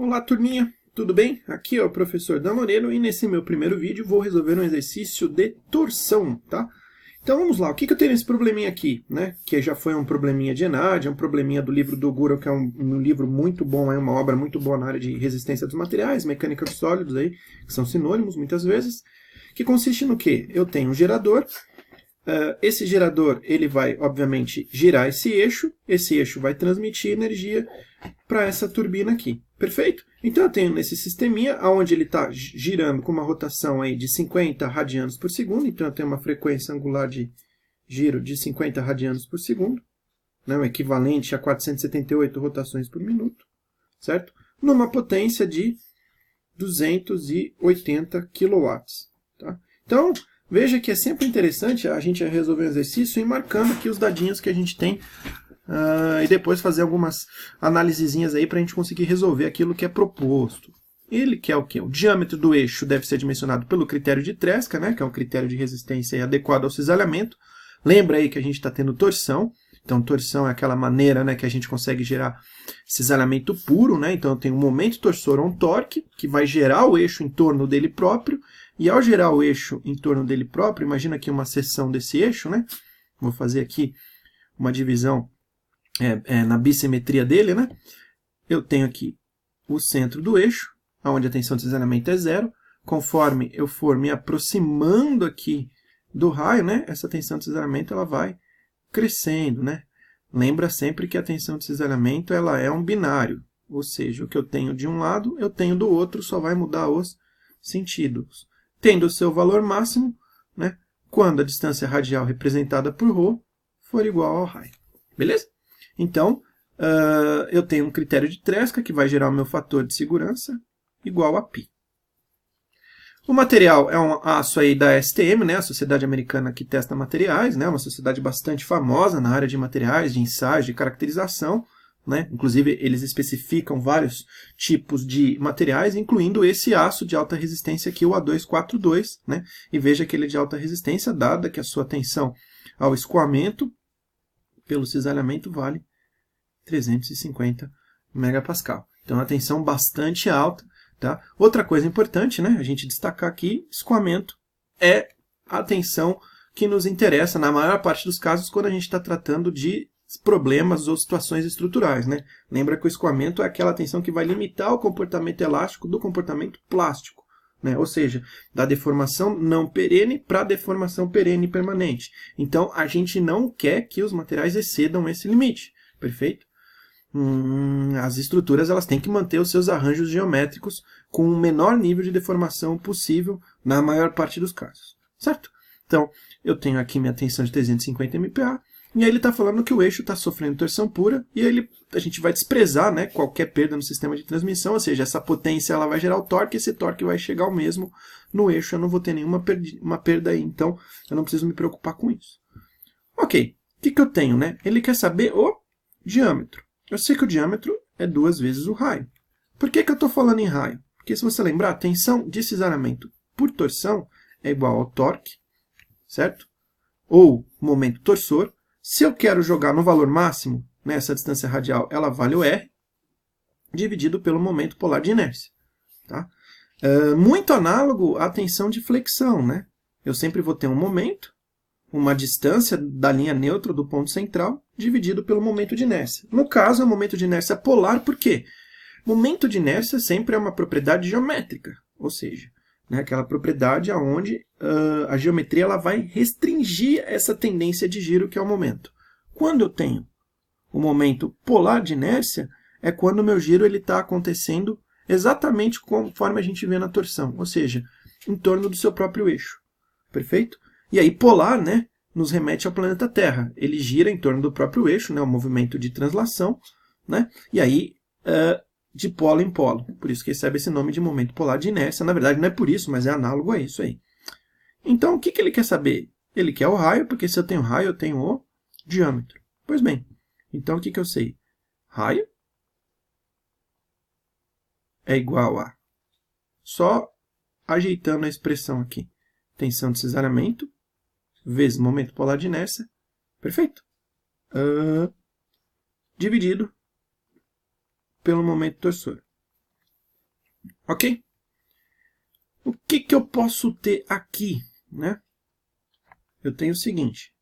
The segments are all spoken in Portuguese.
Olá, turminha, tudo bem? Aqui é o professor Damoreiro e nesse meu primeiro vídeo vou resolver um exercício de torção, tá? Então vamos lá, o que eu tenho nesse probleminha aqui, né? Que já foi um probleminha de Enad, é um probleminha do livro do Guru, que é um livro muito bom, é uma obra muito boa na área de resistência dos materiais, mecânica dos sólidos, aí, que são sinônimos muitas vezes, que consiste no quê? Eu tenho um gerador. Esse gerador ele vai, obviamente, girar esse eixo vai transmitir energia para essa turbina aqui. Perfeito? Então eu tenho nesse sisteminha, onde ele está girando com uma rotação aí de 50 radianos por segundo, então eu tenho uma frequência angular de giro de 50 radianos por segundo, né, o equivalente a 478 rotações por minuto, certo? Numa potência de 280 kW. Tá? Então, veja que é sempre interessante a gente resolver um exercício e marcando aqui os dadinhos que a gente tem e depois fazer algumas análisezinhas aí para a gente conseguir resolver aquilo que é proposto. Ele quer o quê? O diâmetro do eixo deve ser dimensionado pelo critério de Tresca, né, que é um critério de resistência adequado ao cisalhamento. Lembra aí que a gente está tendo torção. Então, torção é aquela maneira, né, que a gente consegue gerar cisalhamento puro, né? Então, eu tenho um momento torsor ou um torque, que vai gerar o eixo em torno dele próprio. E ao gerar o eixo em torno dele próprio, imagina aqui uma seção desse eixo, né? Vou fazer aqui uma divisão na bissimetria dele, né? Eu tenho aqui o centro do eixo, onde a tensão de cisalhamento é zero. Conforme eu for me aproximando aqui do raio, né, essa tensão de cisalhamento ela vai crescendo, né? Lembra sempre que a tensão de cisalhamento ela é um binário, ou seja, o que eu tenho de um lado, eu tenho do outro, só vai mudar os sentidos. Tendo o seu valor máximo, né, quando a distância radial representada por ρ for igual ao raio. Beleza? Então, eu tenho um critério de Tresca que vai gerar o meu fator de segurança igual a π. O material é um aço aí da STM, né, a Sociedade Americana que Testa Materiais, né, uma sociedade bastante famosa na área de materiais, de ensaios, de caracterização. Né? Inclusive, eles especificam vários tipos de materiais, incluindo esse aço de alta resistência aqui, o A242. Né? E veja que ele é de alta resistência, dada que a sua tensão ao escoamento pelo cisalhamento vale 350 megapascal. Então, uma tensão bastante alta. Tá? Outra coisa importante, né, a gente destacar aqui, escoamento é a tensão que nos interessa na maior parte dos casos quando a gente está tratando de problemas ou situações estruturais. Né? Lembra que o escoamento é aquela tensão que vai limitar o comportamento elástico do comportamento plástico. Né? Ou seja, da deformação não perene para a deformação perene permanente. Então, a gente não quer que os materiais excedam esse limite. Perfeito? As estruturas elas têm que manter os seus arranjos geométricos com o menor nível de deformação possível na maior parte dos casos. Certo? Então, eu tenho aqui minha tensão de 350 MPa, e aí ele está falando que o eixo está sofrendo torção pura, e aí a gente vai desprezar, né, qualquer perda no sistema de transmissão, ou seja, essa potência ela vai gerar o torque, esse torque vai chegar ao mesmo no eixo, eu não vou ter nenhuma perda aí, então eu não preciso me preocupar com isso. Ok, o que eu tenho? Né? Ele quer saber o diâmetro. Eu sei que o diâmetro é 2 vezes o raio. Por que eu estou falando em raio? Porque se você lembrar, a tensão de cisalhamento por torção é igual ao torque, certo? Ou momento torsor. Se eu quero jogar no valor máximo, né, essa distância radial, ela vale o R, dividido pelo momento polar de inércia. Tá? Muito análogo à tensão de flexão. Né? Eu sempre vou ter um momento, uma distância da linha neutra do ponto central, dividido pelo momento de inércia. No caso, é o momento de inércia polar, por quê? Momento de inércia sempre é uma propriedade geométrica, ou seja, né, aquela propriedade onde a geometria ela vai restringir essa tendência de giro que é o momento. Quando eu tenho o momento polar de inércia, é quando o meu giro está acontecendo exatamente conforme a gente vê na torção, ou seja, em torno do seu próprio eixo. Perfeito? E aí polar, né, nos remete ao planeta Terra. Ele gira em torno do próprio eixo, né, o movimento de translação, né, e aí de polo em polo. Por isso que recebe esse nome de momento polar de inércia. Na verdade, não é por isso, mas é análogo a isso aí. Então, o que ele quer saber? Ele quer o raio, porque se eu tenho raio, eu tenho o diâmetro. Pois bem, então o que eu sei? Raio é igual a, só ajeitando a expressão aqui, tensão de cisalhamento vezes momento polar de inércia, perfeito? Dividido pelo momento torsor. Ok? O que eu posso ter aqui, né? Eu tenho o seguinte.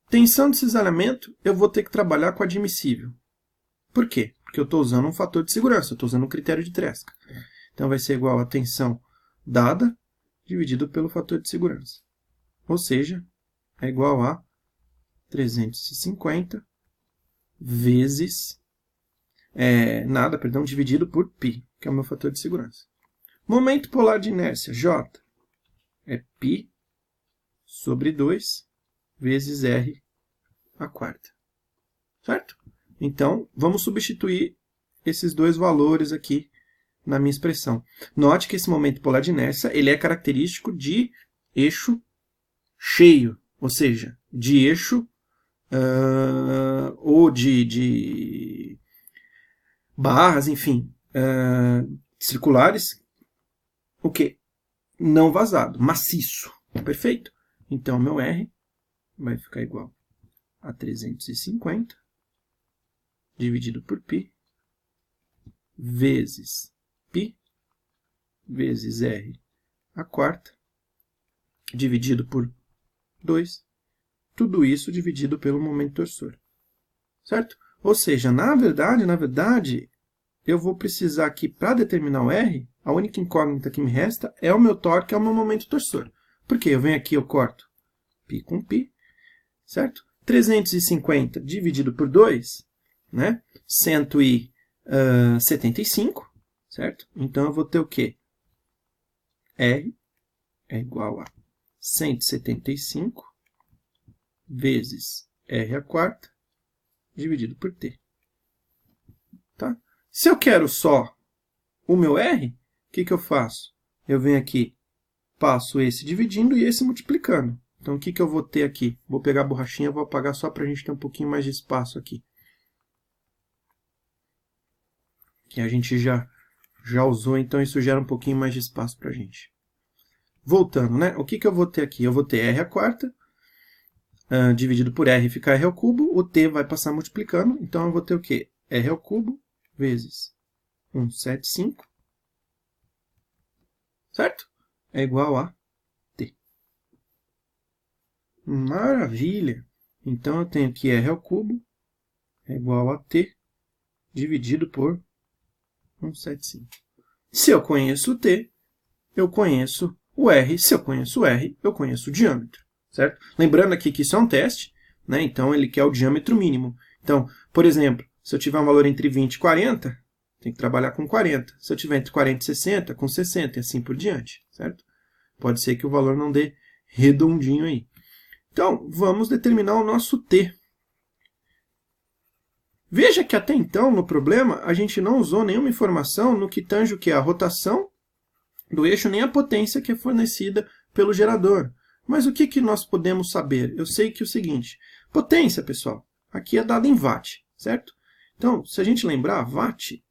Tensão de cisalhamento, eu vou ter que trabalhar com admissível. Por quê? Porque eu estou usando um fator de segurança, eu estou usando um critério de Tresca. Então vai ser igual a tensão dada dividido pelo fator de segurança. Ou seja, é igual a 350 vezes dividido por π, que é o meu fator de segurança. Momento polar de inércia, J, é π sobre 2 vezes R a quarta. Certo? Então, vamos substituir esses dois valores aqui na minha expressão. Note que esse momento polar de inércia ele é característico de eixo cheio, ou seja, de eixo ou de barras, enfim, circulares, o quê? Não vazado, maciço. Perfeito? Então, meu R vai ficar igual a 350 dividido por π vezes π vezes R a quarta dividido por 2. Tudo isso dividido pelo momento torsor. Certo? Ou seja, na verdade, eu vou precisar aqui, para determinar o R, a única incógnita que me resta é o meu torque, é o meu momento torsor. Por quê? Eu venho aqui, eu corto π com π, certo? 350 dividido por 2, né? 175, certo? Então eu vou ter o quê? R é igual a 175 vezes R a quarta dividido por T. Tá? Se eu quero só o meu R, o que eu faço? Eu venho aqui, passo esse dividindo e esse multiplicando. Então, o que eu vou ter aqui? Vou pegar a borrachinha e vou apagar só para a gente ter um pouquinho mais de espaço aqui. Que a gente já usou, então isso gera um pouquinho mais de espaço para a gente. Voltando, né? O que eu vou ter aqui? Eu vou ter R a quarta, dividido por R fica R ao cubo, o T vai passar multiplicando, então eu vou ter o quê? R ao cubo vezes 175, certo? É igual a T. Maravilha! Então eu tenho que R ao cubo é igual a T dividido por 175. Se eu conheço o T, eu conheço o R. Se eu conheço o R, eu conheço o diâmetro. Certo? Lembrando aqui que isso é um teste, né? Então ele quer o diâmetro mínimo. Então, por exemplo, se eu tiver um valor entre 20 e 40, tem que trabalhar com 40. Se eu tiver entre 40 e 60, com 60 e assim por diante. Certo? Pode ser que o valor não dê redondinho aí. Então, vamos determinar o nosso T. Veja que até então, no problema, a gente não usou nenhuma informação no que tange o que é a rotação do eixo, nem a potência que é fornecida pelo gerador. Mas o que nós podemos saber? Eu sei que é o seguinte, potência, pessoal, aqui é dada em watt, certo? Então, se a gente lembrar, watt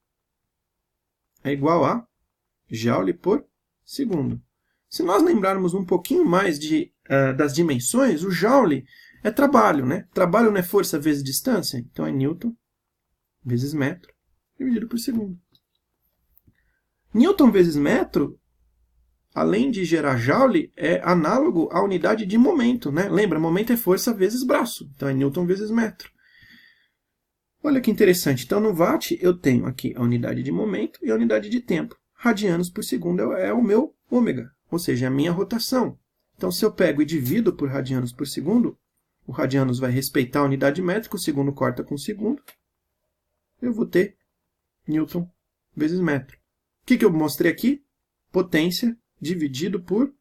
é igual a joule por segundo. Se nós lembrarmos um pouquinho mais das dimensões, o joule é trabalho, né? Trabalho não é força vezes distância, então é Newton vezes metro dividido por segundo. Newton vezes metro, além de gerar joule, é análogo à unidade de momento, né? Lembra, momento é força vezes braço, então é Newton vezes metro. Olha que interessante, então no watt eu tenho aqui a unidade de momento e a unidade de tempo. Radianos por segundo é o meu ômega, ou seja, é a minha rotação. Então se eu pego e divido por radianos por segundo, o radianos vai respeitar a unidade métrica, o segundo corta com o segundo, eu vou ter Newton vezes metro. O que eu mostrei aqui? Potência dividido por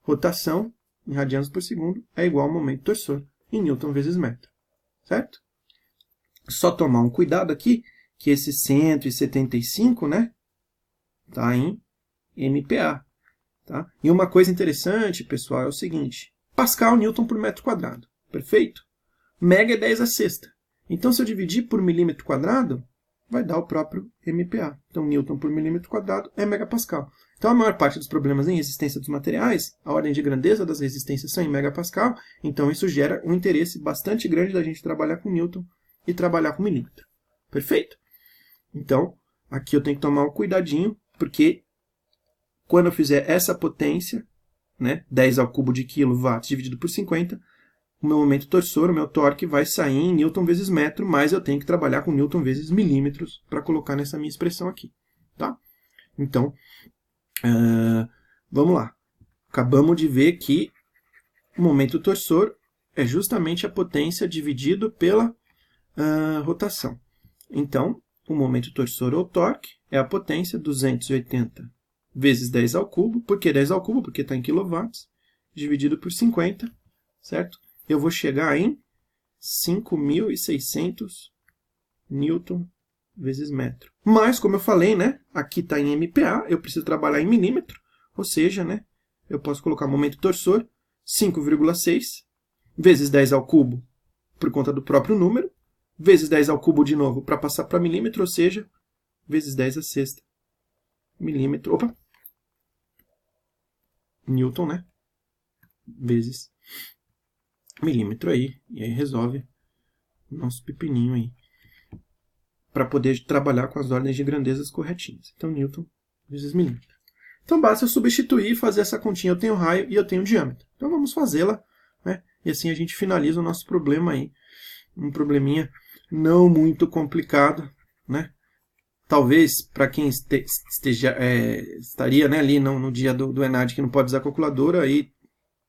rotação em radianos por segundo é igual ao momento torsor em Newton vezes metro. Certo? Só tomar um cuidado aqui, que esse 175, né, está em MPa. Tá? E uma coisa interessante, pessoal, é o seguinte. Pascal, Newton por metro quadrado. Perfeito? Mega é 10 a sexta. Então, se eu dividir por milímetro quadrado, vai dar o próprio MPa. Então, Newton por milímetro quadrado é megapascal. Então, a maior parte dos problemas em resistência dos materiais, a ordem de grandeza das resistências são em megapascal. Então, isso gera um interesse bastante grande da gente trabalhar com Newton e trabalhar com milímetro. Perfeito? Então, aqui eu tenho que tomar um cuidadinho porque quando eu fizer essa potência, né, 10 ao cubo de quilowatts dividido por 50, o meu momento torsor, o meu torque, vai sair em newton vezes metro, mas eu tenho que trabalhar com newton vezes milímetros para colocar nessa minha expressão aqui. Tá? Então, vamos lá. Acabamos de ver que o momento torsor é justamente a potência dividido pela rotação. Então, o momento torsor ou torque é a potência 280 vezes 10 ao cubo. Por que 10 ao cubo? Porque está em quilowatts, dividido por 50, certo? Eu vou chegar em 5.600 newton vezes metro. Mas, como eu falei, né, aqui está em MPa, eu preciso trabalhar em milímetro, ou seja, né, eu posso colocar momento torsor 5,6 vezes 10 ao cubo, por conta do próprio número, vezes 10 ao cubo de novo para passar para milímetro, ou seja, vezes 10 a sexta milímetro, newton, né, vezes milímetro aí, e aí resolve o nosso pepininho aí, para poder trabalhar com as ordens de grandezas corretinhas. Então, newton vezes milímetro. Então, basta eu substituir e fazer essa continha. Eu tenho raio e eu tenho diâmetro. Então, vamos fazê-la, né? E assim a gente finaliza o nosso problema aí. Um probleminha não muito complicado, né? Talvez, para quem estaria, né, ali no dia do ENAD que não pode usar calculadora, aí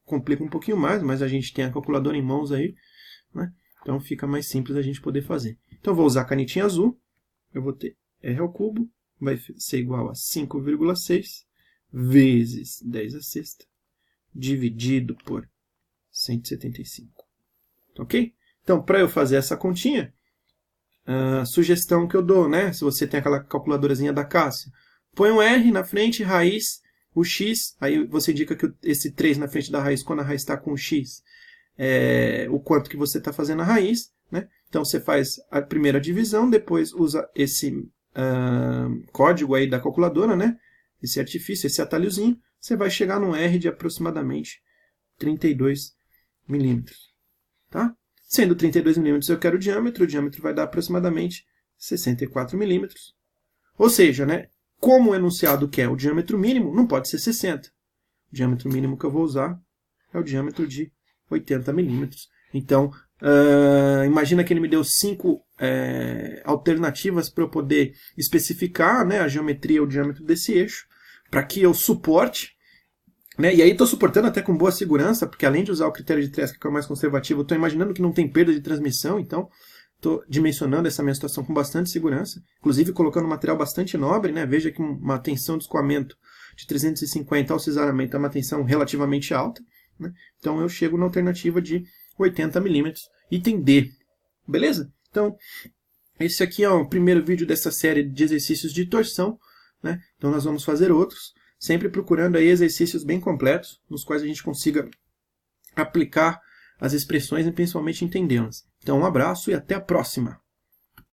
complica um pouquinho mais, mas a gente tem a calculadora em mãos aí, né? Então fica mais simples a gente poder fazer. Então, eu vou usar a canetinha azul. Eu vou ter R ao cubo, vai ser igual a 5,6 vezes 10 a sexta, dividido por 175. Ok? Então, para eu fazer essa continha, a sugestão que eu dou, né? Se você tem aquela calculadorazinha da Cássia, põe um R na frente, raiz, o X, aí você indica que esse 3 na frente da raiz, quando a raiz está com o X, o quanto que você está fazendo a raiz, né? Então, você faz a primeira divisão, depois usa esse código aí da calculadora, né? Esse artifício, esse atalhozinho, você vai chegar num R de aproximadamente 32 milímetros. Tá? Sendo 32 milímetros eu quero o diâmetro vai dar aproximadamente 64 milímetros. Ou seja, né, como o enunciado quer o diâmetro mínimo, não pode ser 60. O diâmetro mínimo que eu vou usar é o diâmetro de 80 milímetros. Então, imagina que ele me deu 5 alternativas para eu poder especificar, né, a geometria, o diâmetro desse eixo, para que eu suporte, né, e aí estou suportando até com boa segurança, porque além de usar o critério de Tresca, que é o mais conservativo, estou imaginando que não tem perda de transmissão, então estou dimensionando essa minha situação com bastante segurança, inclusive colocando um material bastante nobre, né, veja que uma tensão de escoamento de 350 ao cisaramento é uma tensão relativamente alta, né, então eu chego na alternativa de 80 milímetros, item D. Beleza? Então, esse aqui é o primeiro vídeo dessa série de exercícios de torção, né? Então nós vamos fazer outros, sempre procurando aí exercícios bem completos, nos quais a gente consiga aplicar as expressões e principalmente entendê-las. Então, um abraço e até a próxima!